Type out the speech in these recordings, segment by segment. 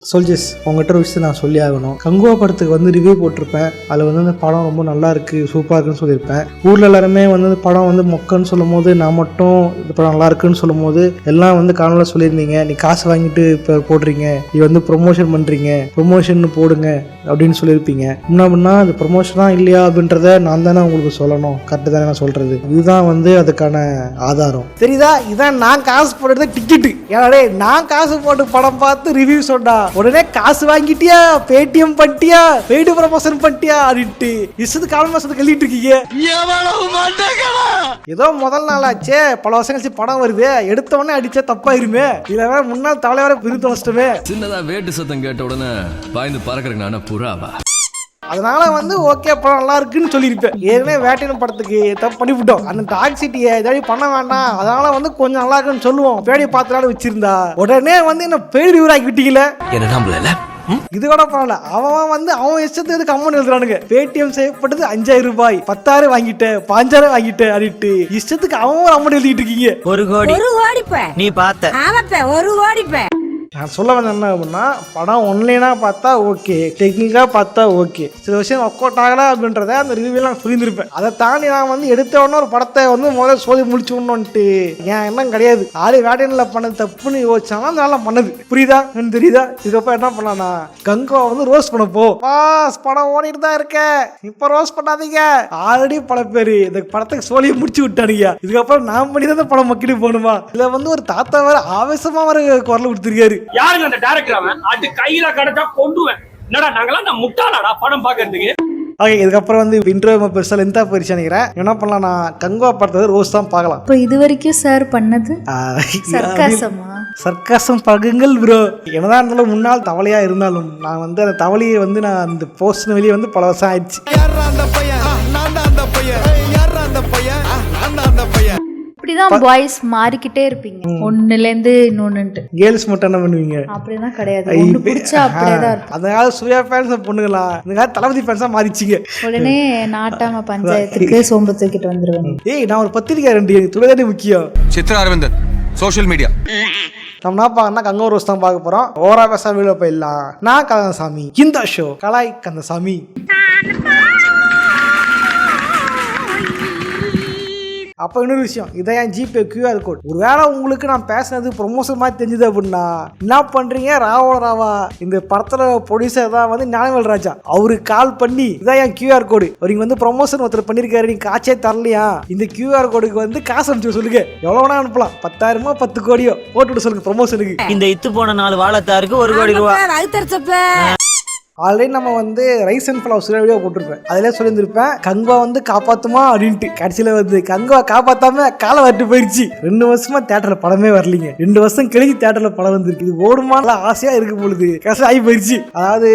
Soldiers உங்கள்கிட்ட ஒரு விஷயத்தை நான் சொல்லி ஆகணும். கங்குவா படத்துக்கு வந்து ரிவ்யூ போட்டிருப்பேன். அதில் வந்து அந்த படம் ரொம்ப நல்லா இருக்குது, சூப்பராக இருக்குன்னு சொல்லியிருப்பேன். ஊரில் எல்லாருமே வந்து அந்த படம் வந்து மொக்கன்னு சொல்லும் போது, நான் மட்டும் இந்த படம் நல்லா இருக்குன்னு சொல்லும் போது எல்லாம் வந்து காணொலியில் சொல்லியிருந்தீங்க, நீ காசு வாங்கிட்டு இப்போ போடுறீங்க, நீ வந்து ப்ரொமோஷன் பண்ணுறீங்க, ப்ரொமோஷன் போடுங்க அப்படின்னு சொல்லியிருப்பீங்க. முன்னா அது ப்ரொமோஷனாக இல்லையா அப்படின்றத நான் தானே உங்களுக்கு சொல்லணும். கரெக்டு தானே நான் சொல்கிறது? இதுதான் வந்து அதுக்கான ஆதாரம். தெரியுதா? இதான் நான் காசு போடுறது டிக்கெட்டு. ஏன்னா நான் காசு போட்டு படம் பார்த்து ரிவ்யூ சொன்னா உடனே காசு வாங்கிட்டியா, பேடிஎம் பண்ணிட்டியா, பெய்டு ப்ரமோஷன் பண்ணிட்டியா அப்படின்ட்டு இஷ்டத்து கால் மாசத்துக்கு எழுதிட்டு இருக்கீங்க. ஏதோ முதல் நாள் ஆச்சே, பல வருஷம் கழிச்சு படம் வருது, எடுத்த உடனே அடிச்சா தப்பாயிருமே, இல்ல வேற முன்னாள் தவளை வேற பிரித்து வச்சிட்டமே. சின்னதா வேட்டு சத்தம் கேட்ட உடனே பாய்ந்து பறக்கிறேன் நானே புறாவா. அதனால வந்து ஓகே படம் நல்லா இருக்குன்னு சொல்லியிருப்பேன். ஏற்கனவே வேட்டையின் படத்துக்கு தப்பு பண்ணிவிட்டோம். அந்த டாக்ஸிட்டியை ஏதாவது பண்ண வேண்டாம், அதனால வந்து கொஞ்சம் நல்லா இருக்குன்னு சொல்லுவோம். பேடி பார்த்துலான்னு வச்சிருந்தா உடனே வந்து என்ன பேடி ஊராக்கி விட்டீங்களே. என்ன நம்பல இது கூட பரவாயில்ல. அவன் வந்து அவன் இஷ்டத்துக்கு கம்மன் எழுதுறானுங்க. பேடிஎம் செய்யப்பட்டது 5000 ரூபாய், 10,000 வாங்கிட்டேன், 5,000 வாங்கிட்டேன் அப்படின்ட்டு இஷ்டத்துக்கு அவன் அம்மன் எழுதிட்டு இருக்கீங்க. 1 கோடி நீ பார்த்த 1 கோடி. நான் சொல்ல வந்தேன் என்ன அப்படின்னா, படம் ஒன்லைனாக பார்த்தா ஓகே, டெக்னிக்காக பார்த்தா ஓகே, சில விஷயம் ஒர்க் அவுட் ஆகலை அப்படின்றத அந்த ரிவ்யூவில் நான் புரிந்திருப்பேன். அதை தாண்டி நான் வந்து எடுத்த உடனே ஒரு படத்தை வந்து முதல்ல சோதி முடிச்சு விடணுன்ட்டு ஏன் எண்ணம் கிடையாது. ஆறு வேட்டையில் பண்ணது தப்புன்னு யோசிச்சாலும் நல்லா பண்ணது. புரியுதா? எனக்கு தெரியுதா? இதுக்கப்புறம் என்ன பண்ணலாம்னா, கங்குவா வந்து ரோஸ் பண்ண போ. படம் ஓடிட்டு தான் இருக்க, இப்போ ரோஸ் பண்ணாதீங்க. ஆல்ரெடி பல பேர் இந்த படத்துக்கு சோழியை முடிச்சு விட்டானுங்க. இதுக்கப்புறம் நான் பண்ணி தான் படம் மக்கிட்டு போகணுமா? இதுல வந்து ஒரு தாத்தா வேற ஆவேசமா வர குரல் கொடுத்துருக்காரு. யாருங்க அந்த டைரக்டர்? அவன் அது கையில கடத்தா கொண்டுவேன். என்னடா நாங்களாம் நான் முட்டாளாடா படம் பாக்குறதுக்கு. ஓகே, இதுக்கப்புறம் வந்து இன்ட்ரோ பெருசா லென்த்தா போயிடுச்சு நினைக்கிறேன். என்ன பண்ணலாம், நான் கங்குவா படத்தை ரோஸ் தான் பார்க்கலாம். இப்போ இது வரைக்கும் சார் பண்ணது சர்க்காசம் பகுங்கள் ப்ரோ. என்னதான் இருந்தாலும் முன்னாள் தவளையா இருந்தாலும் நான் வந்து அந்த தவளையை வந்து நான் அந்த போஸ்ட் வெளியே வந்து பல வருஷம் ஆயிடுச்சு. இப்படிதான் பாய்ஸ் மாறிக்கிட்டே இருப்பீங்க, ஒண்ணுல இருந்து இன்னொன்னுட்டு. கேர்ள்ஸ் மட்டும் என்ன பண்ணுவீங்க? அப்படிதான் கிடையாது, ஒண்ணு பிடிச்சா அப்படியேதான் இருக்கும். அதனால சூர்யா ஃபேன்ஸ் பொண்ணுங்களா, இந்த தளபதி ஃபேன்ஸா மாறிச்சிங்க. உடனே நாட்டாம பஞ்சாயத்துக்கு சோம்பு தூக்கிட்டு வந்துருவேன். ஏய், நான் ஒரு பத்திரிக்கை துறைதானே முக்கியம். Chitra Aravindan, social media. நம்ம என்ன பார்க்கணும்னா கங்கா ரோஸ் தான் பார்க்க போறோம். ஓரா பேச வீடியோ போயிடலாம். நான் கந்தசாமி, இந்த ஷோ கலாய் கந்தசாமி. அப்போ இன்னொரு விஷயம், இதை என் ஜிபே QR கோட். ஒருவேளை உங்களுக்கு நான் பேசுனது ப்ரொமோஷன் மாதிரி தெரிஞ்சுது அப்படின்னா என்ன பண்றீங்க, ராவா இந்த படத்துல ப்ரொடியூசர் தான் வந்து ஞானவேல் ராஜா, அவருக்கு கால் பண்ணி இதான் என் QR கோடு, நீங்க வந்து ப்ரொமோஷன் ஒருத்தர் பண்ணிருக்காரு, நீங்க காசே தரலையா, இந்த QR கோடுக்கு வந்து காசு அனுப்பிச்சு சொல்லுங்க. எவ்வளவு வேணா அனுப்பலாம், 10,000 10 கோடியோ போட்டு சொல்லுங்க ப்ரொமோஷனுக்கு. இந்த இத்து போன 4 வாழைத்தாருக்கு 1 கோடி ரூபாய். ஆல்ரெடி நம்ம வந்து ரைஸ் அண்ட் ஃபால் வீடியோ போட்டிருப்பேன். அதிலே சொல்லியிருந்திருப்பேன் கங்குவா வந்து காப்பாத்துமா அப்படின்ட்டு. கடைசியில் வந்து கங்குவா காப்பாத்தாம காலை வரட்டு போயிடுச்சு. 2 வருஷமா தேட்டர்ல படமே வரலீங்க. 2 வருஷம் கழிச்சு தேட்டர்ல படம் வந்திருக்கு. இது ஓடுமான ஆசையா இருக்கு பொழுது கஷ்டம் ஆகி போயிடுச்சு. அதாவது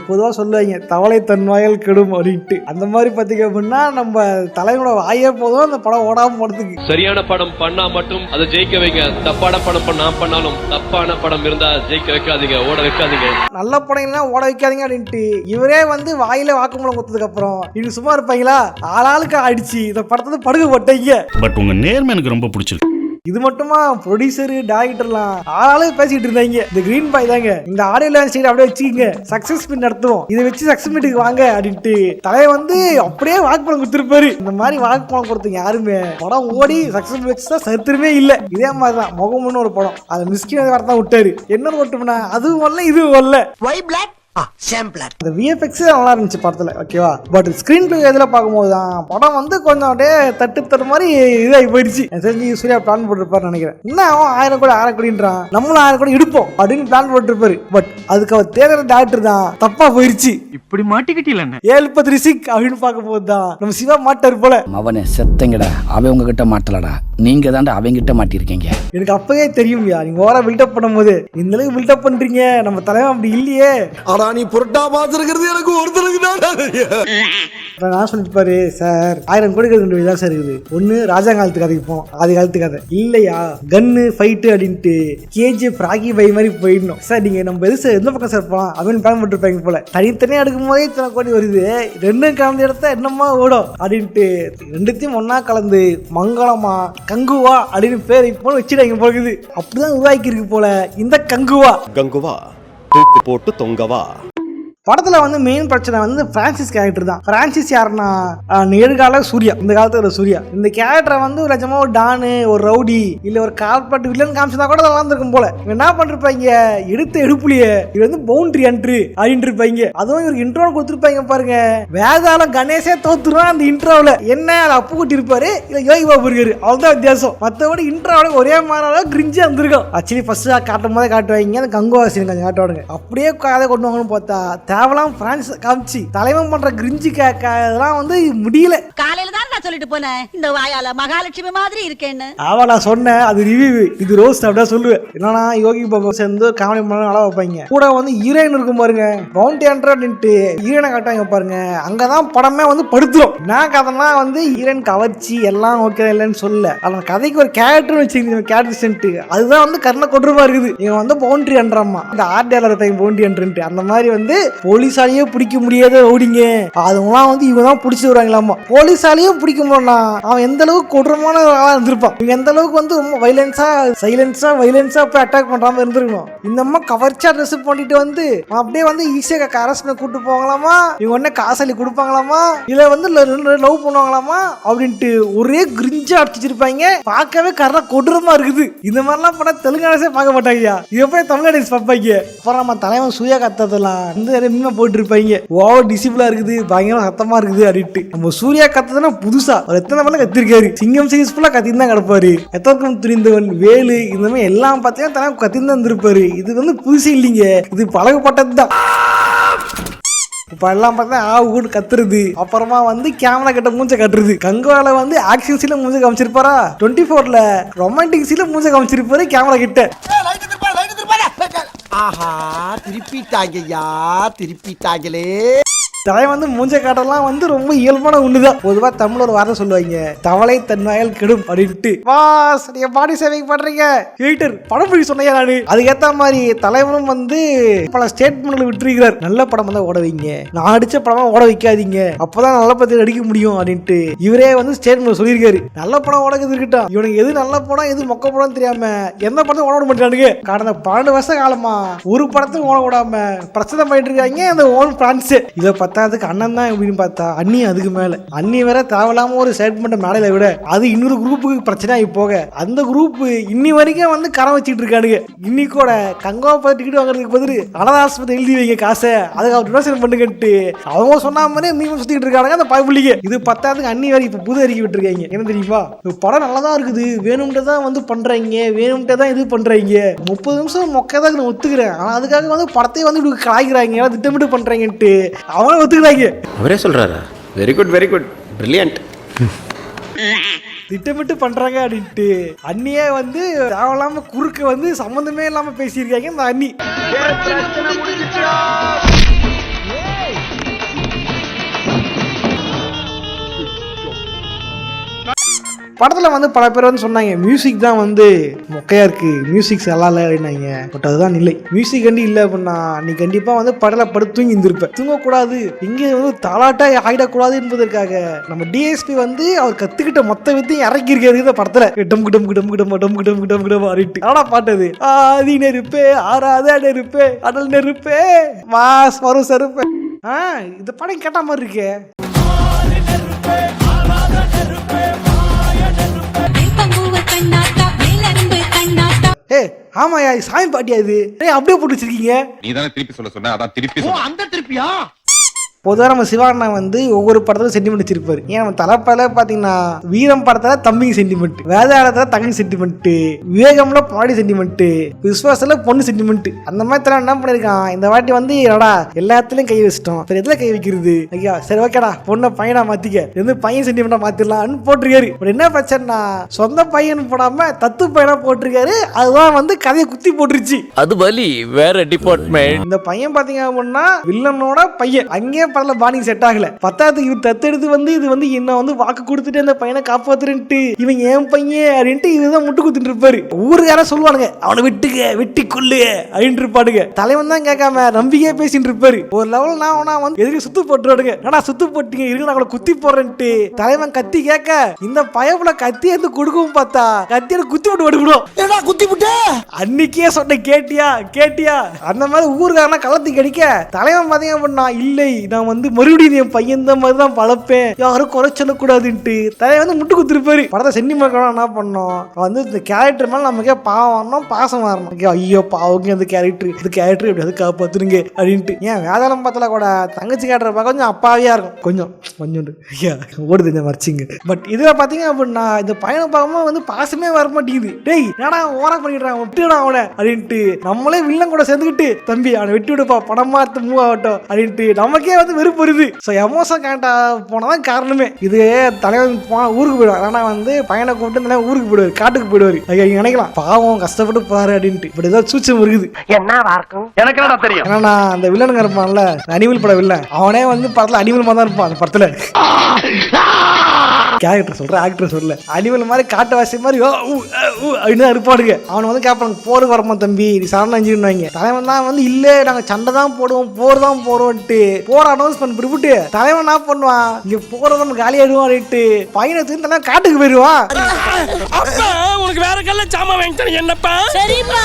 பொதுவாக சொல்லுவாங்க தவளை தன் வாயல் கெடும் அப்படின்ட்டு. அந்த மாதிரி பார்த்தீங்க அப்படின்னா நம்ம தலைவனோட வாயே போதும் அந்த படம் ஓடாம போறதுக்கு. சரியான படம் பண்ணா மட்டும் அதை ஜெயிக்க வைங்க. தப்பான படம் பண்ணாலும் தப்பான படம் இருந்தா ஜெயிக்க வைக்காதீங்க, ஓட வைக்காதீங்க. நல்ல படம் ஓட வைக்காதீங்க அப்படின்ட்டு இவரே வந்து வாயில வாக்குமூலம் கொடுத்ததுக்கு அப்புறம் இது சும்மா இருப்பாங்களா? ஆளாளுக்கு அடிச்சு இந்த படத்தை படுக போட்டீங்க. பட் உங்க நேர்மை எனக்கு ரொம்ப பிடிச்சிருக்கு. இது மட்டுமா, ப்ரொடியூசர் டைரக்டர்லாம் ஆளாளுக்கு பேசிட்டு இருந்தாங்க. இந்த கிரீன் பாய் தாங்க இந்த ஆடியோ லான்ச் சைடு அப்படியே வச்சுக்கோங்க, சக்சஸ் மீட் நடத்துவோம், இதை வச்சு சக்சஸ் மீட்டுக்கு வாங்க அப்படின்ட்டு தலையை வந்து அப்படியே வாக்குமூலம் கொடுத்துருப்பாரு. இந்த மாதிரி வாக்குமூலம் கொடுத்தீங்க யாருமே படம் ஓடி சக்சஸ் மீட் வச்சுதான் சரித்திரமே இல்லை. இதே மாதிரிதான் முகம்னு ஒரு படம், அதை மிஸ்கின் வரதான் விட்டாரு. என்ன ஓட்டும்னா அதுவும் வரல இதுவும் வரல. அந்த VFX நல்லா இருந்துச்சு படத்துல, ஓகேவா? பட் ஸ்கிரீன் பிளே எதுல பார்க்கும்போது தான் படம் வந்து கொஞ்சம் அப்படியே தட்டு மாதிரி இதாகி போயிடுச்சு. தெரிஞ்சு சூர்யா பிளான் போட்டுருப்பாரு நினைக்கிறேன். என்ன அவன் 1000 கோடி 1000 கோடின்றான், நம்மளும் 1000 கோடி எடுப்போம் அப்படின்னு பிளான் போட்டுருப்பாரு. பட் அதுக்கு அவர் தேர்தல் டாக்டர் தான் தப்பா போயிடுச்சு. இப்படி மாட்டிக்கிட்டீல 736 அப்படின்னு பார்க்கும்போது தான் நம்ம சிவா மாட்டாரு போல. அவனை செத்தங்கடா, அவன் உங்ககிட்ட மாட்டலடா, நீங்க தாண்டா அவங்கிட்ட மாட்டிருக்கீங்க. எனக்கு அப்பவே தெரியும்யா, நீங்க ஓரா பில்டப் பண்ணும் போது இந்த அளவுக்கு பில்டப் பண்றீங்க, நம்ம தலைவன் அப்படி இல்லையே. ஆனா நீ புரட்டா பாத்துருக்கிறது எனக்கு ஒருத்தருக்கு தான். நான் சொல்லிட்டு சார் 1000 கோடி தான் சார் இருக்குது. ஒண்ணு ராஜா காலத்து கதைக்கு போனோம், ஆதி காலத்து கதை இல்லையா, கன்னு ஃபைட்டு அப்படின்ட்டு KGF ராகி பை மாதிரி போயிடணும் சார். நீங்க நம்ம எந்த பக்கம் சார் போலாம் அப்படின்னு பிளான் போட்டுருப்பாங்க போல. தனித்தனியா எடுக்கும் போதே இத்தனை கோடி வருது, 2 கலந்து எடுத்தா என்னமா ஓடும் அப்படின்ட்டு 2த்தையும் ஒன்னா கலந்து மங்களமா கங்குவா அப்படின்னு பேர் இப்போ வச்சுட்டாங்க போகுது. அப்படிதான் உருவாக்கி இருக்கு போல இந்த கங்குவா. தூக்கு போட்டு தொங்கவா. படத்துல வந்து மெயின் பிரச்சனை வந்து பிரான்சிஸ் கேரக்டர் தான். பிரான்சிஸ் யாருன்னா நிகழ்கால சூர்யா, இந்த காலத்துல ஒரு சூர்யா. இந்த கேரக்டரை வந்து ஒரு லட்சமா ஒரு டானு, ஒரு ரவுடி, இல்ல ஒரு கார்பரேட் வில்லன் காமிச்சா கூட வளர்ந்துருக்கும் போல. இவன் என்ன பண்ணிருப்பாங்க, எடுத்த எடுப்புலயே இது வந்து பவுண்டரி என்ட்ரி அப்படின்னு இருப்பாங்க. அதுவும் இவருக்கு இன்ட்ரோ கொடுத்துருப்பாங்க பாருங்க. வேதாள கணேசே தோத்துருவான் அந்த இன்ட்ரோவில். என்ன அப்பு கூட்டி இருப்பாரு, இல்ல யோகி பாபு இருக்காரு, அவ்வளவுதான் வித்தியாசம். மற்றபடி இன்ட்ரோவோட ஒரே மாதிரி கிரிஞ்சா இருந்திருக்கும். ஆக்சுவலி ஃபர்ஸ்ட் காட்டும் போதே காட்டுவாங்க அந்த கங்குவாசி கொஞ்சம் காட்டுவாங்க. அப்படியே கதை கொண்டு வாங்கன்னு பார்த்தா தேவலாம் பிரான்ஸ் காமிச்சு தலைவன் பண்ற கிரிஞ்சி இதெல்லாம் வந்து முடியல. காலையில தான் நான் சொல்லிட்டு போனேன் இந்த வாயால மகாலட்சுமி மாதிரி இருக்கேன்னு. நான் சொன்னேன் அது ரிவ்யூ, இது ரோஸ்ட் அப்படியே சொல்லுவேன். என்னன்னா யோகி பாபு சேர்ந்து காமெடி பண்ண நல்லா வைப்பாங்க. கூட வந்து ஹீரோயின் இருக்கும் பாருங்க, பவுண்டி அப்படின்ட்டு ஹீரோயினை காட்டுவாங்க பாருங்க. அங்கதான் படமே வந்து படுத்துரும். நான் கதைனா வந்து ஹீரோயின் கவர்ச்சி எல்லாம் ஓகே இல்லைன்னு சொல்ல, அந்த கதைக்கு ஒரு கேரக்டர் வச்சிருக்கீங்க, கேரக்டர் அதுதான் வந்து கர்ண கொடூரமா இருக்குது. இவன் வந்து பவுண்டரி என்றாமா, இந்த ஆர்டேலர் இருப்பாங்க பவுண்டரி என்று. அந்த மாதிரி வந்து போலீஸாலேயே பிடிக்க முடியாத ஓடிங்க அதுலாம் வந்து இவங்க தான் பிடிச்சி வருவாங்களாமா. போலீஸாலேயும் பிடிக்க முடியலனா அவன் எந்த அளவுக்கு கொடூரமான ஆளா இருந்திருப்பான். இவங்க எந்த அளவுக்கு வந்து ரொம்ப வைலன்ஸா போய் அட்டாக் பண்றாம இருந்திருக்கணும். இந்த அம்மா கவர்ச்சியா ட்ரெஸ் பண்ணிட்டு வந்து அப்படியே வந்து ஈஸியா அரசு கூட்டு போவாங்களாமா. இவங்க உடனே காசலி கொடுப்பாங்களாமா, இல்ல வந்து லவ் பண்ணுவாங்களாமா அப்படின்ட்டு ஒரே கிரிஞ்சா அடிச்சிருப்பாங்க. பார்க்கவே கரெக்டா கொடூரமா இருக்குது. இந்த மாதிரிலாம் பண்ணா தெலுங்கு அரசே பார்க்க மாட்டாங்க. இது எப்படி தமிழ்நாடு பார்ப்பாங்க. அப்புறம் நம்ம தலைவன் சுயா கத்ததெல்லாம் வந்து போட்டு இருப்பாங்க. ஓவர் டிசிப்ளா இருக்குது, பயங்கர சத்தமா இருக்குது அப்படின்ட்டு. நம்ம சூர்யா கத்ததுன்னா புதுசா ஒரு எத்தனை பேர்ல கத்திருக்காரு. சிங்கம் சீரிஸ் ஃபுல்லா கத்தின்னு தான் கிடப்பாரு. எத்தனைக்கும் துணிந்தவன், வேலு, இந்த மாதிரி எல்லாம் பார்த்தீங்கன்னா தனக்கு கத்தின்னு தான் இருந்திருப்பாரு. இது வந்து புதுசு இல்லைங்க, இது பழகப்பட்டது தான். இப்ப எல்லாம் பார்த்தா கூட கத்துறது, அப்புறமா வந்து கேமரா கிட்ட மூஞ்ச கட்டுறது. கங்குவால வந்து ஆக்ஷன் சீல மூஞ்ச காமிச்சிருப்பாரா, 24ல ரொமான்டிக் சீல மூஞ்ச காமிச்சிருப்பாரு கேமரா கிட்ட. ஆஹா திருப்பிட்டாங்கய்யா, திருப்பிட்டாங்களே. தலை வந்து மூஞ்ச காட்டெல்லாம் வந்து ரொம்ப இயல்பான ஒண்ணுதான். பொதுவா தமிழ் ஒரு வார்த்தை சொல்லுவாங்க, தவளை தன் வாயால் கெடும் அப்படின்ட்டு. வாஸ் நீங்க பாடி சேவிங் பண்றீங்க எடிட்டர் படம் பிடி சொன்னீங்க. நானு அதுக்கேற்ற மாதிரி தலைவரும் வந்து பல ஸ்டேட்மெண்ட்ல விட்டுருக்கிறார். நல்ல படம் தான் ஓட வைங்க, நான் அடிச்ச படமா ஓட வைக்காதீங்க, அப்பதான் நல்ல படத்தை அடிக்க முடியும் அப்படின்ட்டு இவரே வந்து ஸ்டேட்மெண்ட் சொல்லியிருக்காரு. நல்ல படம் ஓடக்குது இருக்கட்டும், இவனுக்கு எது நல்ல படம் எது மொக்க படம் தெரியாம எந்த படத்தையும் ஓட விட மாட்டானுங்க. கடந்த 12 வருஷ காலமா ஒரு படத்தையும் ஓட விடாம பிரச்சனை பண்ணிட்டு இருக்காங்க இந்த ஓன் பிரான்ஸ். இதை பத்தாதுக்கு அண்ணன் தான் எப்படின்னு பார்த்தா அண்ணி அதுக்கு மேல. அண்ணி வேற தேவையில்லாம ஒரு ஸ்டேட்மெண்ட் மேடையில விட அது இன்னொரு குரூப்புக்கு பிரச்சனை ஆகி போக அந்த குரூப் இன்னி வரைக்கும் வந்து கரம் வச்சுட்டு இருக்கானுங்க. இன்னைக்கூட கங்கோப்பா டிக்கெட் வாங்குறதுக்கு பதில் அனாத ஆஸ்பத்திரி எழுதி வைங்க காசை, அதுக்கு அவர் டொனேஷன் பண்ணுங்கட்டு அவங்க சொன்ன மாதிரி மீன் சுத்திட்டு இருக்கானுங்க அந்த பாய்புள்ளிங்க. இது பத்தாதுக்கு அண்ணி வேற இப்ப புது அறிக்கை விட்டுருக்காங்க. என்ன தெரியுமா, படம் நல்லதான் இருக்குது, வேணும்ட்டு தான் வந்து பண்றாங்க, வேணும்ட்டு தான் இது பண்றாங்க, 30 நிமிஷம் மொக்கதான் நான் ஒத்துக்கிறேன், ஆனா அதுக்காக வந்து படத்தை வந்து இப்படி கலாய்க்கிறாங்க, திட்டமிட்டு பண்றாங்கன்ட்டு அவன் ஒத்துக்கிறாங்க. அவரே சொல்றாரா, very good very good brilliant. திட்டமிட்டு பண்றாங்க அப்படின்ட்டு அண்ணியே வந்து தேவையில்லாம குறுக்க வந்து சம்பந்தமே இல்லாம பேசியிருக்காங்க இந்த அண்ணி. படத்துல வந்து பல பேர் வந்து சொன்னாங்க மியூசிக் தான் வந்து மொக்கையா இருக்கு, மியூசிக்ஸ் எல்லாம் இல்லை அப்படின்னாங்க. பட் அதுதான் இல்லை. மியூசிக் கண்டி இல்லை அப்படின்னா நீ கண்டிப்பா வந்து படல படுத்து தூங்கி இருந்திருப்ப. தூங்கக்கூடாது, இங்கே வந்து தாளாட்டா ஆகிடக்கூடாது என்பதற்காக நம்ம டிஎஸ்பி வந்து அவர் கத்துக்கிட்ட மொத்த வித்தையும் இறக்கிருக்காரு இந்த படத்துல. டம் கிடம் கிடம் கிடம் டம் கிடம் கிடம் கிடம் ஆடிட்டு ஆனா பாட்டது ஆதி நெருப்பே ஆறாத நெருப்பே அடல் நெருப்பே மாஸ் வரும் செருப்பே. இந்த படம் கேட்ட மாதிரி இருக்கே. ஆமாயா சாமி பாட்டியா இது அப்படியே போட்டு வச்சிருக்கீங்க. நீ தானே திருப்பி சொல்ல சொன்ன, அதான் திருப்பி அந்த திருப்பியா. பொதுவாக நம்ம சிவாண்ணா வந்து ஒவ்வொரு படத்துல சென்டிமெண்ட் வச்சிருப்பாரு. ஏன் நம்ம தலைப்பால பாத்தீங்கன்னா வீரம் படத்துல தம்பிக்கு சென்டிமெண்ட், வேதாளத்துல தங்கி சென்டிமெண்ட், விவேகம்ல பாடி சென்டிமெண்ட், விஸ்வாசத்துல பொண்ணு சென்டிமெண்ட். அந்த மாதிரி தர என்ன பண்ணிருக்கான் இந்த வாட்டி வந்து என்னடா எல்லாத்துலயும் கை வச்சிட்டோம், சரி எதுல கை வைக்கிறது, ஐயா சரி ஓகேடா பொண்ணை பையனா மாத்திக்க, எந்த பையன் சென்டிமெண்டா மாத்திரலாம்னு போட்டிருக்காரு. பட் என்ன பிரச்சனைனா சொந்த பையன் போடாம தத்து பையனா போட்டிருக்காரு. அதுதான் வந்து கதையை குத்தி போட்டுருச்சு. அது வலி வேற டிபார்ட்மெண்ட். இந்த பையன் பாத்தீங்க அப்படின்னா வில்லனோட பையன், அங்கே படல பாணி செட் ஆகல. பத்தாவதுக்கு இவர் தத்தெடுத்து வந்து இது வந்து என்ன வந்து வாக்கு கொடுத்துட்டு அந்த பையனை காப்பாத்துறேன்ட்டு இவன் ஏன் பையன் அப்படின்ட்டு இவதான் முட்டு குத்துட்டு இருப்பாரு. ஊருக்கார சொல்லுவானுங்க அவனை வெட்டுங்க வெட்டி கொள்ளு அப்படின்னு இருப்பாடுங்க. தலைவன் தான் கேட்காம நம்பிக்கையா பேசிட்டு இருப்பாரு. ஒரு லெவல் நான் வந்து எதுக்கு சுத்து போட்டுவாடுங்க. ஆனா சுத்து போட்டீங்க இருக்கு நான் அவளை குத்தி போடுறேன்ட்டு தலைவன் கத்தி கேட்க இந்த பயப்புல கத்தி எடுத்து கொடுக்கவும் பார்த்தா கத்தியோட குத்தி போட்டு விடுக்கணும். ஏடா குத்தி விட்டு அன்னைக்கே சொன்ன கேட்டியா அந்த மாதிரி ஊருக்காரனா கலத்தி கடிக்க தலைவன் பாத்தீங்க அப்படின்னா இல்லை நான் வந்து மறுபடியும் என் பையன் இந்த மாதிரி தான் பழப்பேன் யாரும் குறை சொல்லக்கூடாதுன்ட்டு தலைவன் வந்து முட்டு குத்துருப்பாரு. படத்தை சென்னி மக்கள் என்ன பண்ணோம் வந்து இந்த கேரக்டர் மேல நமக்கே பாவம் வரணும் பாசம் வரணும். ஐயோ பாவங்க அந்த கேரக்டர் எப்படியாவது காப்பாத்துருங்க அப்படின்ட்டு. ஏன் வேதாளம் பார்த்தல கூட தங்கச்சி கேரக்டர் பார்க்க கொஞ்சம் அப்பாவியா இருக்கும் கொஞ்சோண்டு ஐயா ஓடுது இந்த மறைச்சிங்க. பட் இதுல பாத்தீங்க அப்படின்னா இந்த பையனை பார்க்கும்போது வந்து பாசமே வர மாட்டேங்குது. டேய் என்னடா ஓரா பண்ணிடுறான் விட்டுடா அவனை அப்படின்ட்டு நம்மளே வில்லன் கூட சேர்ந்துக்கிட்டு தம்பி அவனை விட்டு விடுப்பா படம் பார்த்து மூவ் ஆகட்டும் அப்படின்ட்டு நமக்கே வந்து வெறுப்பு வருது. ஸோ எமோஷன் கரெக்டா போனதான் காரணமே. இது தலைவன் ஊருக்கு போயிடுவார். ஆனா வந்து பையனை கூப்பிட்டு இந்த ஊருக்கு போயிடுவார் காட்டுக்கு போயிடுவாரு. ஐயா நினைக்கலாம் பாவம் கஷ்டப்பட்டு போறாரு அப்படின்ட்டு. இப்படி ஏதாவது சூச்சம் இருக்குது எனக்கு என்ன தெரியும். ஏன்னா அந்த வில்லனுங்க இருப்பான்ல அனிமல் படம் வில்ல அவனே வந்து படத்துல அனிமல் மாதிரி தான் இருப்பான். அந்த படத்துல கேரக்டர் சொல்றேன் ஆக்டர் சொல்ல அனிமல் மாதிரி காட்டுவாசி மாதிரி அப்படின்னு இருப்பாடுங்க. அவனை வந்து கேட்பாங்க போருக்கு வரமா தம்பி நீ சரணம் அஞ்சுன்னு தலைவன் தான் வந்து இல்ல நாங்க சண்டை தான் போடுவோம் போர் தான் போறோம்ட்டு போர் அனௌன்ஸ்மெண்ட் பண்ணிவிட்டு தலைவன் என்ன பண்ணுவான் இங்க போறத நம்ம காலியாடுவோம் அப்படின்ட்டு பையனை தூக்கி தலைவன் காட்டுக்கு போயிடுவான். உனக்கு வேற கல்ல சாமா வாங்கிட்டேன் என்னப்பா சரிப்பா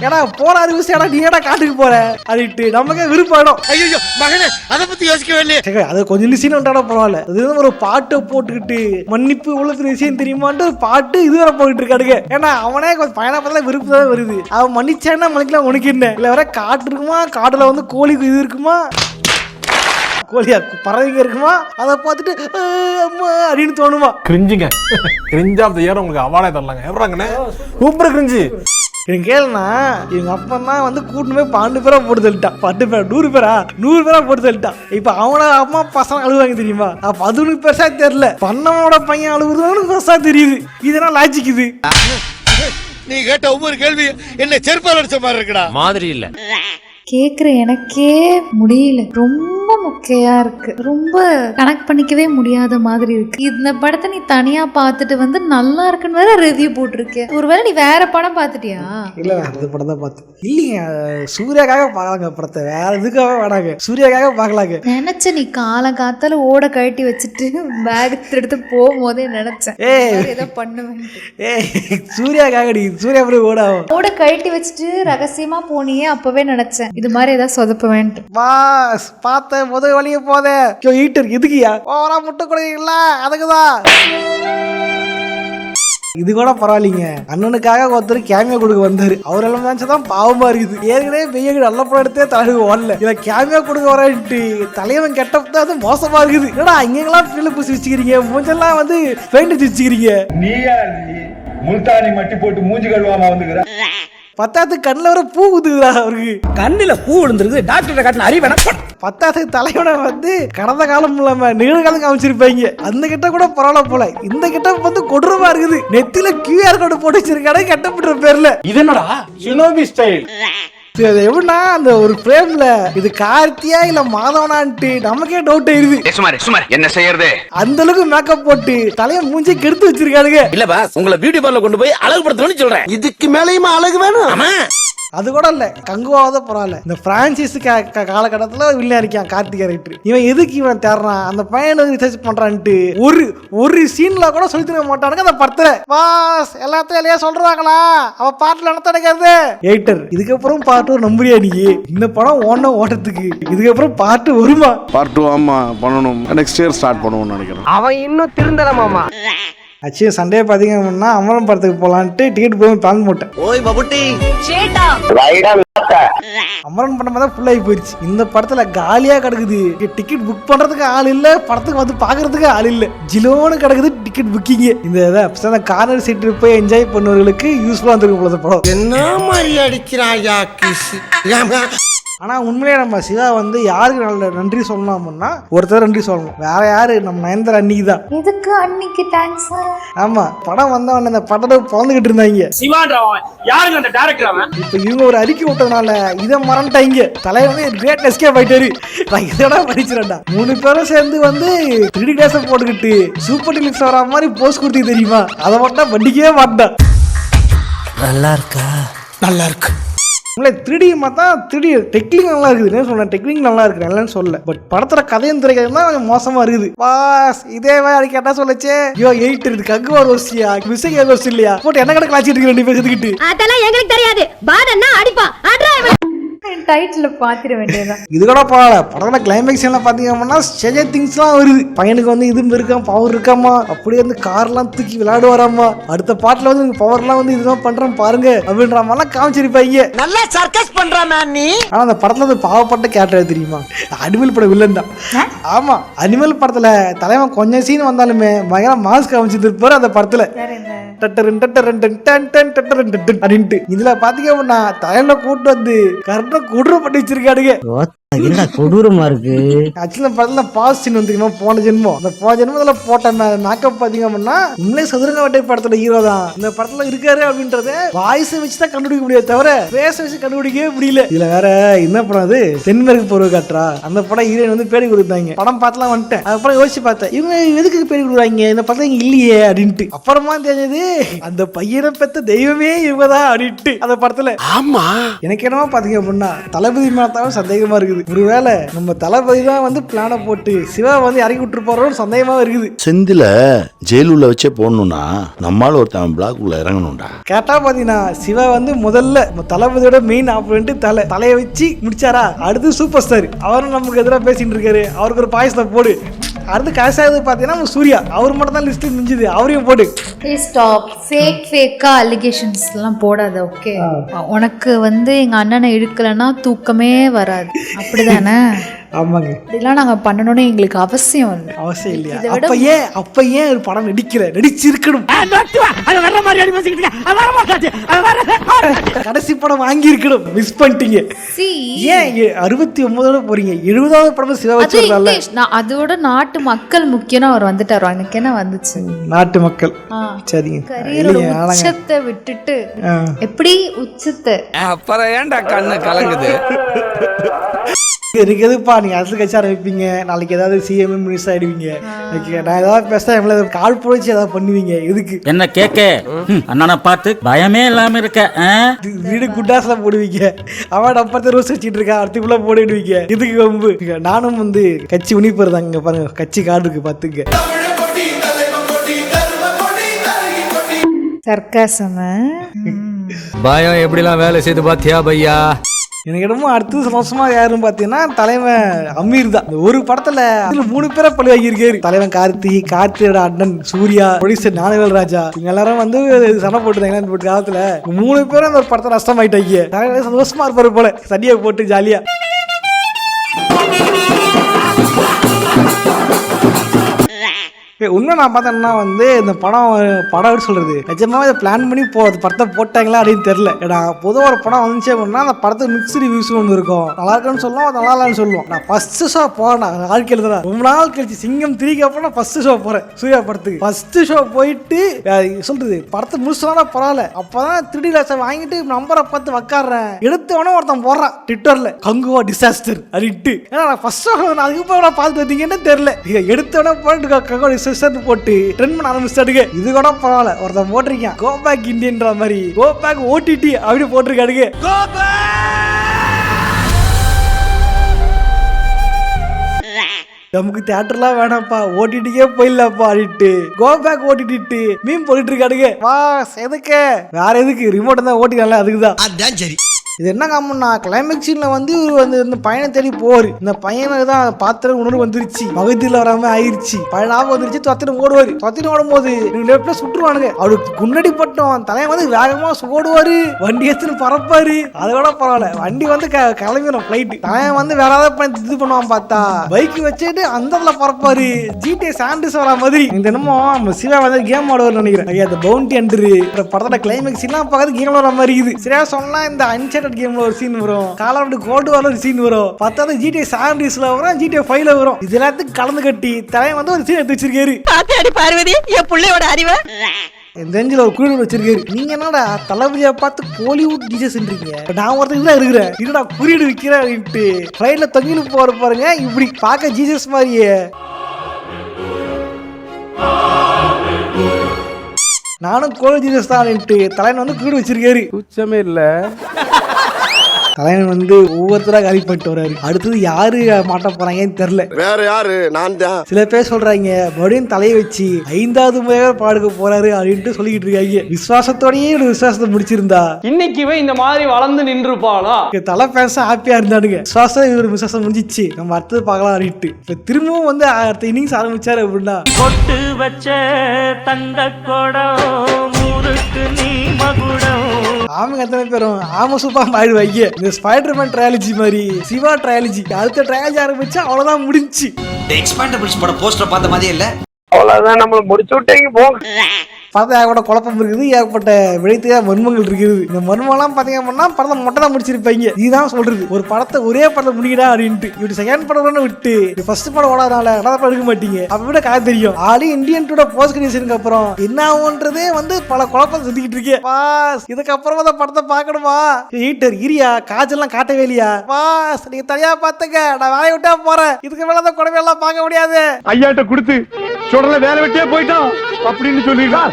ஏடா போறாரு விஷயம் நீ ஏடா காட்டுக்கு போற அப்படின்ட்டு நமக்கே விருப்பம். ஐயோ மகனே அதை பத்தி யோசிக்கவே இல்லையே. அது கொஞ்சம் லிசின் வந்தாடா பரவாயில்ல. அது ஒரு பாட்டை போட்டுக்கிட்டு மன்னிப்பு உள்ள விஷயம் தெரியுமான்ட்டு பாட்டு இதுவரை போயிட்டு இருக்காடுங்க. ஏன்னா அவனே கொஞ்சம் பயணம் பார்த்தா விருப்பம் தான் வருது. அவன் மன்னிச்சான்னா மன்னிக்கலாம் உனக்கு என்ன இல்ல வேற காட்டு இருக்குமா காட்டுல வந்து கோழி இது இருக்குமா கோழியா பறவைங்க இருக்குமா அதை பார்த்துட்டு அம்மா அப்படின்னு தோணுமா. கிரிஞ்சுங்க கிரிஞ்ச் ஆஃப் தி இயர் உங்களுக்கு அவார்டே தரலாங்க. எவ்வளோங்கண்ணே சூப்பர் கிரிஞ்சு. கேளுனா இவங்க அப்பந்தான் வந்து கூட்டு போய் 12 பேரா போட்டு தள்ளிட்டான். 10 பேரா 100 பேரா 100 பேரா போட்டு தள்ளிட்டான். இப்ப அவனோட அம்மா பசங்க அழுவாங்க தெரியுமா. அப்ப அது உனக்கு பெருசா தெரியல. பண்ணவனோட பையன் அழுகுறது பெருசா தெரியுது. இதெல்லாம் லாஜிக் இது. நீ கேட்ட ஒவ்வொரு கேள்வி என்ன செருப்பால் அடிச்ச மாதிரி இருக்குடா மாதிரி இல்ல. கேக்குற எனக்கே முடியல. ரொம்ப மொக்கையா இருக்கு. ரொம்ப கனெக்ட் பண்ணிக்கவே முடியாத மாதிரி இருக்கு. இந்த படத்தை நீ தனியா பார்த்துட்டு வந்து நல்லா இருக்குன்னு வேற ரிவ்யூ போட்டிருக்க. ஒருவேளை நீ வேற படம் பார்த்துட்டியா? இல்ல அந்த படம் தான் பார்த்தேன். இல்லைங்க சூர்யாக்காக பார்க்கலாங்க படத்தை வேற எதுக்காக வேணாங்க சூர்யாக்காக பார்க்கலாங்க. நினைச்ச நீ காலங்காத்தால ஓட கழட்டி வச்சுட்டு பேக் எடுத்து போகும்போதே நினைச்சேன் ஏதோ பண்ணுவேன். சூர்யாக்காக நீ சூர்யா ஓட கழட்டி வச்சுட்டு ரகசியமா போனியே அப்பவே நினைச்சேன் இது மாதிரி ஏதாவது சொதப்ப வேண்டும். பாஸ் பார்த்த முதல் வழிய போதே ஈட்டர் எதுக்குயா ஓரா முட்டை கொடுக்கீங்களா அதுக்குதான். இது கூட பரவாயில்லைங்க அண்ணனுக்காக ஒருத்தர் கேமியா கொடுக்க வந்தாரு. அவரெல்லாம் நினைச்சதான் பாவமா இருக்குது. ஏற்கனவே பெய்ய நல்ல படம் எடுத்தே தலைவர் ஓடல இல்ல கேமியா கொடுக்க வரட்டு தலைவன் கெட்டப்பதான் அது மோசமா இருக்குது. ஏடா இங்கெல்லாம் பிள்ளை பூசி வச்சுக்கிறீங்க மூஞ்செல்லாம் வந்து பெயிண்ட் வச்சுக்கிறீங்க. நீயா முல்தானி மட்டி போட்டு மூஞ்சி கழுவாம வந்துக்கிற. பத்தாத்து கண்ணில் வர பூ குத்துக்குதா அவருக்கு. கண்ணுல பூ விழுந்துருக்கு டாக்டர் காட்டின அறிவன. பத்தாத்து தலைவனை வந்து கடந்த காலம் இல்லாம நிகழ்காலம் காமிச்சிருப்பாங்க. அந்த கிட்ட கூட பரவாயில்ல போல. இந்த கிட்ட வந்து கொடூரமா இருக்குது. நெத்தில QR கோடு போட்டு வச்சிருக்காரு கெட்டப்பட்ட பேர்ல. இது என்னடா ஷினோபி ஸ்டைல். எப்படின்னா அந்த ஒரு பிரேம்ல இது கார்த்தியா இல்ல மாதவனான்ட்டு நமக்கே டவுட் ஆயிருது. என்ன செய்யறது அந்த அளவுக்கு மேக்கப் போட்டு தலைய மூஞ்சி கெடுத்து வச்சிருக்கானுங்க. இல்ல பாஸ் உங்களை பியூட்டி பார்லர் கொண்டு போய் அழகுபடுத்தணும்னு சொல்றேன். இதுக்கு மேலயுமா அழகு வேணும்? ஆமா அது கூட இல்ல கங்குவாவத பரவாயில்ல. இந்த பிரான்சிஸ் காலகட்டத்துல வில்லன் இருக்கான் கார்த்திக் கேரக்டர். இவன் எதுக்கு இவன் தேடுறான் அந்த பையனை ரிசர்ச் பண்றான்ட்டு ஒரு சீன்ல கூட சொல்லி தர மாட்டானுங்க அந்த படத்துல. பாஸ் எல்லாத்தையும் இல்லையா சொல்றாங்களா அவ பாட்டுல நடத்த கிடைக்காது எயிட்டர். இதுக்கப்புறம் பாட்டு நம்புறியா நீ இந்த படம் ஓட்டத்துக்கு இதுக்கப்புறம் பாட்டு வருமா? பார்ட் 2 ஆமா பண்ணணும். நெக்ஸ்ட் இயர் ஸ்டார்ட் பண்ணுவோம்னு நினைக்கிறேன். அவன் இன்னும் திருந்தலமாமா. ஆக்சுவலி சண்டே பாத்தீங்க அப்படின்னா அமரன் படத்துக்கு போலான்ட்டு டிக்கெட் போய் பிளான் போட்டேன். ஓய் பபுட்டி அமரன் படம் தான் ஃபுல் ஆகி போயிடுச்சு. இந்த படத்துல காலியா கிடக்குது. டிக்கெட் புக் பண்றதுக்கு ஆள் இல்ல படத்துக்கு வந்து பாக்குறதுக்கு ஆள் இல்ல. ஜிலோன்னு கிடக்குது டிக்கெட் புக்கிங். இந்த கார்னர் சீட் போய் என்ஜாய் பண்ணுவவர்களுக்கு யூஸ்ஃபுல்லா இருந்திருக்கும் போல படம். என்ன மாதிரி அடிக்கிறாயா கிஸ் ஆனா உண்மையிலே நம்ம சிவா வந்து யாருக்கு நல்ல நன்றி சொல்லணும் அப்படின்னா ஒருத்தர் நன்றி சொல்லணும். வேற யாரு? நம்ம நயன்தாரா அன்னைக்கு தான். எதுக்கு அன்னைக்கு தேங்க்ஸ்? ஆமா, படம் வந்தவன அந்த படத்தை பிறந்துகிட்டு இருந்தாங்க. சிவான்றவன் யாருங்க அந்த டைரக்டர்? அவன் இப்ப இவங்க ஒரு அறிக்கை விட்டதுனால இதை மறந்துட்டாங்க. தலை வந்து கிரேட் எஸ்கேப் ஆயிட்டாரு. நான் இதோட படிச்சிடா 3 பேரும் சேர்ந்து வந்து 3D கிளாஸ் போட்டுக்கிட்டு சூப்பர் டீலக்ஸ் வர மாதிரி போஸ்ட் கொடுத்து தெரியுமா? அதை மட்டும் வண்டிக்கவே மாட்டேன். நல்லா இருக்கா? நல்லா இருக்கு. 3D பார்த்தா 3D டெக்னிக் நல்லா இருக்குது. சொன்னேன் டெக்னிக் நல்லா இருக்கு, இல்லைன்னு சொல்ல. பட் படத்துல கதையும் திரைக்கதை தான் கொஞ்சம் மோசமா இருக்குது. பாஸ் இதே மாதிரி கேட்டா சொல்லச்சே ஐயோ 8 இருக்கு அங்க ஒரு வசியா மிஸ்ஸிங் ஏதோ இல்லையா போட்டு என்ன கணக்கு லாச்சிட்டு இருக்கு 2 பேர் எடுத்துக்கிட்டு. அதெல்லாம் எங்களுக்கு தெரியாது. பாடன்னா அடிப்பா டைட்டில் பார்த்துட வேண்டியதான். இது கூட பரவாயில்ல. படத்துல கிளைமேக்ஸ் எல்லாம் பாத்தீங்கன்னா ஸ்டேஜ் திங்ஸ்லாம் வருது. பையனுக்கு வந்து இது இருக்கான், பவர் இருக்காமா, அப்படியே வந்து கார்லாம் தூக்கி விளையாடு வராமா, அடுத்த பாட்டுல வந்து பவர்லாம் வந்து இதெல்லாம் பண்றோம் பாருங்க அப்படின்ற மாதிரிலாம் காமிச்சிருப்பாங்க. நல்லா சர்க்கஸ் பண்றானே நீ. ஆனா அந்த படத்துல வந்து பாவப்பட்ட கேரக்டர் தெரியுமா? அனிமல் படம் வில்லன் தான். ஆமா, அனிமல் படத்துல தலைவன் கொஞ்சம் சீன் வந்தாலுமே பயங்கர மாஸ்க் காமிச்சிருப்பாரு அந்த படத்துல. இதுல பாத்தீங்கன்னா தலையில கூட்டு வந்து கரெக்டா கொடூரம் பண்ணி வச்சிருக்காடுங்க. கொடூரமா இருக்கு. ஆக்சுவலா படத்துல பாஸ் சீன் வந்து போன ஜென்மம். அந்த போன ஜென்மத்துல போட்ட மேக்கப் பாத்தீங்க அப்படின்னா உண்மையிலே சதுரங்க வேட்டை படத்தோட ஹீரோ தான் இந்த படத்துல இருக்காரு அப்படின்றத வாய்ஸ் வச்சுதான் கண்டுபிடிக்க முடியாது, தவிர பேச வச்சு கண்டுபிடிக்கவே முடியல. இதுல வேற என்ன படம் அது தென்மேற்கு பருவ காற்றா? அந்த படம் ஹீரோயின் வந்து பேடி கொடுத்தாங்க. படம் பார்த்துலாம் வந்துட்டேன். அதுக்கப்புறம் யோசிச்சு பார்த்தேன் இவங்க எதுக்கு பேடி கொடுக்குறாங்க இந்த படத்துல இங்க இல்லையே அப்படின்ட்டு. அப்புறமா தெரிஞ்சது அந்த பையனை பெத்த தெய்வமே இவங்கதான் அப்படின்ட்டு அந்த படத்துல. ஆமா, எனக்கு என்னவோ பாத்தீங்க அப்படின்னா தளபதி மேலதான் சந்தேகமா இருக்குது. ஒருவேளை நம்ம தளபதி தான் வந்து பிளான போட்டு சிவா வந்து இறக்கி விட்டு போறோம்னு சந்தேகமா இருக்குது. செந்தில ஜெயிலுள்ள வச்சே போடணும்னா நம்மால ஒருத்தன் பிளாக் உள்ள இறங்கணும்டா. கேட்டா பாத்தீங்கன்னா சிவா வந்து முதல்ல தளபதியோட மெயின் ஆப்போனன்ட் தலையை வச்சு முடிச்சாரா, அடுத்து சூப்பர் ஸ்டார் அவரும் நமக்கு எதிராக பேசிட்டு இருக்காரு, அவருக்கு ஒரு பாயசத்தை போடு. அடுத்து காசாவது பாத்தீங்கன்னா சூர்யா, அவர் மட்டும் தான் லிஸ்ட் மிஞ்சுது, அவரையும் போடு. ஸ்டாப் ஃபேக்கா அலிகேஷன்ஸ் எல்லாம் போடாத. ஓகே, உனக்கு வந்து எங்க அண்ணனை இழுக்கலன்னா தூக்கமே வராது, அப்படிதானே? ஆமாங்க, இதெல்லாம் நாங்க பண்ணணும்னு எங்களுக்கு அவசியம் இல்லை. அவசியம் இல்லையா? அப்ப ஏன் ஒரு படம் நடிச்சிருக்கணும்? கடைசி படம் வாங்கி இருக்கணும், மிஸ் பண்ணிட்டீங்க. ஏன் 69 போறீங்க? 70வது படம் சிவா வச்சிருந்தால. அதோட நாட்டு மக்கள் முக்கியம். அவர் வந்துட்டாரு. எனக்கு என்ன வந்துச்சு? நாட்டு மக்கள் சரிங்க. கரியரோட உச்சத்தை விட்டுட்டு எப்படி உச்சத்தை அப்புறம் ஏன்டா கண்ணு கலங்குது? எனக்கு எதுப்பா நீங்க அரசு கட்சி ஆரம்பிப்பீங்க, நாளைக்கு ஏதாவது சிஎம் மினிஸ்டர் ஆயிடுவீங்க, நான் ஏதாவது பேசுறேன் கால் போச்சு ஏதாவது பண்ணுவீங்க. எதுக்கு என்ன கேட்க அண்ணனை பார்த்து பயமே இல்லாம இருக்க? வீடு குட்டாஸ்ல போடுவீங்க, அவன் அப்பத்த ரோஸ் வச்சுட்டு இருக்கா, அடுத்துக்குள்ள போடுவீங்க. இதுக்கு வம்பு. நானும் வந்து கட்சி உணிப்பு தாங்க பாருங்க, கட்சி கார்டு இருக்கு பாத்துங்க. சர்க்காசம் பயம் எப்படிலாம் வேலை செய்து பாத்தியா பையா? எனக்கு என்னமோ அடுத்தது சந்தோஷமா யாருன்னு பாத்தீங்கன்னா தலைவன் அமீர் தான். ஒரு படத்துல 3 பேரை பழி வாங்கியிருக்காரு. தலைவன் கார்த்தியோட அண்ணன் சூர்யா, ப்ரொடியூசர் ஞானவேல் ராஜா, இவங்க எல்லாரும் வந்து சண்டை போட்டுருந்தாங்க காலத்துல. 3 பேரும் அந்த ஒரு படத்தை நஷ்டமாயிட்டாங்க. சந்தோஷமா இருப்பாரு போல, சடியா போட்டு ஜாலியா. உண்மை நான் பார்த்தேன்னா வந்து இந்த படம் சொல்றது நிஜமாவே இதை பிளான் பண்ணி படத்தை போட்டாங்களா அப்படின்னு தெரியல. ஏன்னா பொதுவாக ஒரு படம் வந்துச்சு அப்படின்னா அந்த படத்தை மிக்ஸ்டு ரிவ்யூஸ் ஒன்று இருக்கும். நல்லா இருக்குன்னு சொல்லுவோம், நல்லா இல்லைன்னு சொல்லுவோம். நான் ஃபர்ஸ்ட் ஷோ போனேன் வாழ்க்கையில் தான். ரொம்ப நாள் கழிச்சு சிங்கம் 3க்கு அப்புறம் நான் ஃபர்ஸ்ட் ஷோ போறேன் சூர்யா படத்துக்கு. ஃபர்ஸ்ட் ஷோ போயிட்டு சொல்றது படத்தை முடிச்சுனா பரவாயில்ல. அப்பதான் 3D கிளாஸை வாங்கிட்டு நம்பரை பார்த்து உக்காடுறேன். எடுத்தவனே ஒருத்தன் போடுறான் ட்விட்டர்ல கங்குவா டிசாஸ்டர் அப்படின்ட்டு. ஏன்னா நான் ஃபர்ஸ்ட் ஷோ அதுக்கப்புறம் பார்த்து வந்தீங்கன்னு தெரியல. எடுத்தவனே போயிட்டு கங்குவா போட்டு ட்ரெண்ட் பண்ண ஆரம்பிச்சாடுங்க. இது கூட பரவாயில்ல, ஒருத்தன் போட்டிருக்கேன் கோ பேக் இந்தியன்ற மாதிரி, கோ பேக் ஓடிடி அப்படி போட்டிருக்காடுங்க. நமக்கு தியேட்டர்லாம் வேணாம்ப்பா, ஓடிடிக்கே போயிடலாம்ப்பா அப்படின்ட்டு கோ பேக் ஓடிட்டு மீன் போட்டுட்டு இருக்காடுங்க. வா எதுக்கு வேற எதுக்கு ரிமோட் தான் ஓட்டிடல, அதுக்குதான். அதான் சரி. இது என்ன காமன்னா கிளைமேக்ஸ் சீன்ல வந்து இந்த பையனை தேடி போவாரு. இந்த பையனுக்கு தான் பாத்திர உணர்வு வந்துருச்சு, மகத்தில் வராம ஆயிடுச்சு, பையனாக வந்துருச்சு. தொத்திரம் ஓடுவாரு. தொத்திரம் ஓடும்போது லெப்ட்ல சுட்டுருவானுங்க. அவருக்கு முன்னாடி பட்டோம் தலையை வந்து வேகமா ஓடுவாரு, வண்டி எடுத்துன்னு பறப்பாரு. அதை விட பரவாயில்ல, வண்டி வந்து கிளம்பிடும் ஃபிளைட். தலையை வந்து வேற ஏதாவது பண்ணி இது பண்ணுவான், பார்த்தா பைக் வச்சுட்டு அந்த பறப்பாரு. ஜிடி சாண்டிஸ் வரா மாதிரி. இந்த என்னமோ சிவா வந்து கேம் ஆடுவார் நினைக்கிறேன். அந்த பவுண்டி அண்டரு படத்தோட கிளைமேக்ஸ் எல்லாம் பார்த்து கேம் வர மாதிரி இருக்குது. சரியா சொன்னா இந்த அன்செட் அன்லிமிட்டட் கேம்ல ஒரு சீன் வரும், கால் ஆஃப் டியூட்டி கோல்டு வார்ல ஒரு சீன் வரும், பத்தாவது GTA San Andreasல வரும், GTA 5ல வரும். இது எல்லாத்துக்கும் கலந்து கட்டி தலைவன் வந்து ஒரு சீன் எடுத்து வச்சிருக்காரு. பாத்தியாடி பார்வதி என் புள்ளையோட அறிவை இந்த நெஞ்சில ஒரு குறியீடு வச்சிருக்காரு. நீங்க என்னடா தளபதியை பார்த்து கோலிவுட் டிஜஸ்ன்றீங்க, நான் ஒருத்தர் தான் இருக்கிறேன், என்னடா குறியீடு விற்கிறேன் அப்படின்ட்டு ஃபிளைட்ல தொங்கிட்டு போற பாருங்க. இப்படி பார்க்க ஜீசஸ் மாதிரியே நானும் கோலி ஜீசஸ் தான் அப்படின்ட்டு தலைவன் வந்து குறியீடு வச்சிருக்காரு. உச்சமே இல்ல. தலைவன் வந்து ஒவ்வொருத்தரா காலி பண்ணிட்டு வர்றாரு. அடுத்தது யாரு மாட்ட போறாங்கன்னு தெரியல. வேற யாரு? நான் தான். சில பேர் சொல்றாங்க மறுபடியும் தலையை வச்சு 5வது முறையாக பாடுக்க போறாரு அப்படின்ட்டு சொல்லிக்கிட்டு இருக்காங்க. விசுவாசத்தோடயே ஒரு விசுவாசத்தை முடிச்சிருந்தா இன்னைக்கு இந்த மாதிரி வளர்ந்து நின்றுப்பாளா? தலை பேச ஹாப்பியா இருந்தானுங்க. விசுவாசம் இவர் விசுவாசம் முடிஞ்சிச்சு, நம்ம அடுத்தது பார்க்கலாம் அப்படின்ட்டு இப்ப திரும்பவும் வந்து அடுத்த இன்னிங்ஸ் ஆரம்பிச்சாரு. அப்படின்னா கொட்டு வச்ச தந்த கொடம் ஊருக்கு நீ மகுடம். ஆமாங்க, எத்தனை பேரும் ஆமா சூப்பர் ஆயிடுவாங்க. இந்த ஸ்பைடர்மேன் ட்ரையாலஜி மாதிரி சிவா ட்ரையாலஜி அடுத்த ட்ரையாலஜி ஆரம்பிச்சா அவ்வளவுதான் முடிஞ்சு. எக்ஸ்பேண்டபிள்ஸ் பட போஸ்டர் பார்த்த மாதிரியே இல்ல. அவ்வளவுதான், நம்மள முடிச்சு விட்டீங்க போங்க. பார்த்தா ஏகப்பட்ட குழப்பம் இருக்குது, ஏகப்பட்ட விளைத்தியா மர்மங்கள் இருக்குது. இந்த மர்மம்லாம் பார்த்தீங்க அப்படின்னா படத்தை மொட்டை தான் முடிச்சிருப்பாங்க. இதுதான் சொல்றது, ஒரு படத்தை ஒரே படத்தை முடிக்கடா அப்படின்ட்டு. இப்படி செகண்ட் படம் விட்டு ஃபர்ஸ்ட் படம் ஓடாதனால ரெண்டாவது படம் எடுக்க மாட்டீங்க. அப்ப விட காய தெரியும் ஆடி இந்தியன் டூட போஸ்ட் கிரியேஷனுக்கு அப்புறம் என்ன ஆகுன்றதே வந்து பல குழப்பம் சுத்திக்கிட்டு இருக்கேன். பாஸ் இதுக்கப்புறம் அந்த படத்தை பார்க்கணுமா? ஹீட்டர் இரியா காஜெல்லாம் காட்டவே இல்லையா? பாஸ் நீங்க தனியா பாத்துங்க, நான் வேலையை விட்டா போறேன். இதுக்கு மேல அந்த குடவை எல்லாம் பார்க்க முடியாது. ஐயாட்ட கொடுத்து சுடல வேலை வெட்டியே போயிட்டான் அப்படின்னு சொல்லிடுறா.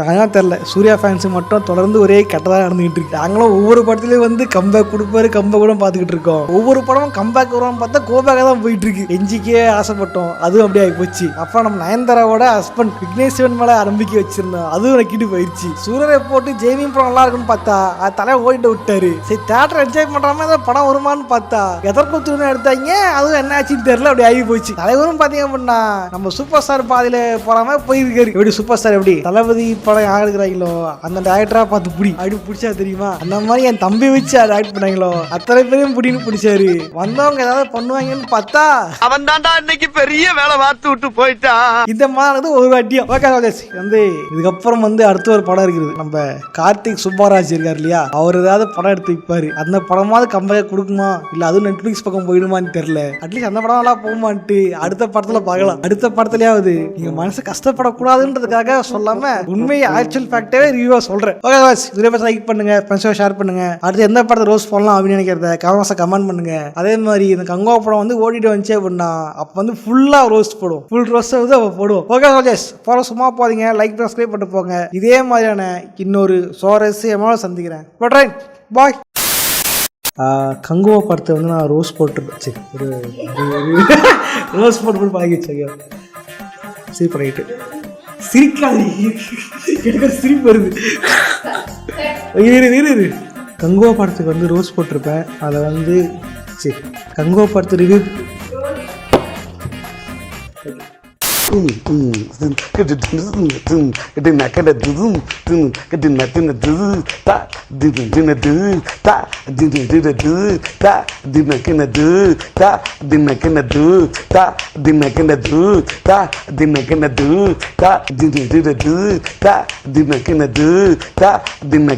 அதான் தெரியல, சூர்யா ஃபேன்ஸு மட்டும் தொடர்ந்து ஒரே கெட்டதாக நடந்துகிட்டு இருக்கு. நாங்களும் ஒவ்வொரு படத்துலயும் வந்து கம்பேக் கொடுப்பாரு, கம்பேக் கூட பார்த்துக்கிட்டு இருக்கோம். ஒவ்வொரு படமும் கம்பேக் வருவான்னு பார்த்தா கோபேக்காக தான் போயிட்டு இருக்கு. எஞ்சிக்கே ஆசைப்பட்டோம், அதுவும் அப்படியே ஆகி போச்சு. அப்புறம் நம்ம நயன்தாராவோட ஹஸ்பண்ட் விக்னேஷ் சிவன் மேலே நம்பிக்கை வச்சிருந்தோம், அதுவும் நக்கிட்டு போயிடுச்சு. சூரியரை போட்டு ஜெய்மீன் படம் நல்லா இருக்குன்னு பார்த்தா அது தலையை ஓடிட்டு விட்டாரு. சரி தேட்டர் என்ஜாய் பண்றாம ஏதாவது படம் வருமானு பார்த்தா எதற்கொத்து எடுத்தாங்க, அதுவும் என்ன ஆச்சுன்னு தெரியல, அப்படி ஆகி போச்சு. தலைவரும் பார்த்தீங்க அப்படின்னா நம்ம சூப்பர் ஸ்டார் பாதையில போறாம போயிருக்காரு. எப்படி சூப்பர் ஸ்டார் எப்படி தளபதி படம் யார் எடுக்கிறாங்களோ அந்த டைரக்டரா பார்த்து புடி அப்படி பிடிச்சா தெரியுமா, அந்த மாதிரி என் தம்பி வச்சு டைரக்ட் பண்ணாங்களோ அத்தனை பேரையும் புடின்னு பிடிச்சாரு. வந்தவங்க ஏதாவது பண்ணுவாங்கன்னு பார்த்தா அவன் தாண்டா இன்னைக்கு பெரிய வேலை பார்த்து விட்டு போயிட்டான். இந்த மாதிரி ஒரு வாட்டியும் வந்து இதுக்கப்புறம் வந்து அடுத்த ஒரு படம் இருக்குது. நம்ம கார்த்திக் சுப்பராஜ் இருக்காரு இல்லையா, அவர் ஏதாவது படம் எடுத்து வைப்பாரு. அந்த படமாவது கம்பேக் கொடுக்குமா இல்ல அதுவும் நெட்ஃபிளிக்ஸ் பக்கம் போயிடுமான்னு தெரியல. அட்லீஸ்ட் அந்த படம் எல்லாம் போகுமான்ட்டு அடுத்த படத்துல பார்க்கலாம். அடுத்த படத்துலயாவது நீங்க மனசு கஷ்டப்படக்கூடாதுன்றதுக்காக சொல்லாம உண்மையை ஆக்சுவல் ஃபேக்டவே ரிவ்யூவா சொல்றேன். ஓகே வாஸ் இதுல பத்தி லைக் பண்ணுங்க, ஃப்ரெண்ட்ஸோட ஷேர் பண்ணுங்க. அடுத்து எந்த படத்தை ரோஸ் போடலாம் அப்படின்னு நினைக்கிறத கமெண்ட் பண்ணுங்க. அதே மாதிரி இந்த கங்கோ படம் வந்து ஓடிட்டு வந்துச்சு அப்படின்னா அப்ப வந்து ஃபுல்லா ரோஸ்ட் போடும், ஃபுல் ரோஸ்ட் வந்து அப்ப போடுவோம். ஓகே வாஸ் போற சும்மா போதீங்க, லைக் சப்ஸ்கிரைப் பண்ணிட்டு போங்க. இதே மாதிரியான இன்னொரு சுவாரஸ்யமான சந்திக்கிறேன். பாய். கங்குவா படத்தை வந்து நான் ரோஸ் போட்டுருச்சு, ஒரு ரோஸ் போட்டு பழகி வச்சேன். சரி பண்ணிட்டு சிரிக்காது, எனக்கு சிரிப்பு வருது. இரு கங்குவா படத்துக்கு வந்து ரோஸ் போட்டிருப்பேன். அதை வந்து சரி கங்குவா படத்து ரிவ்யூ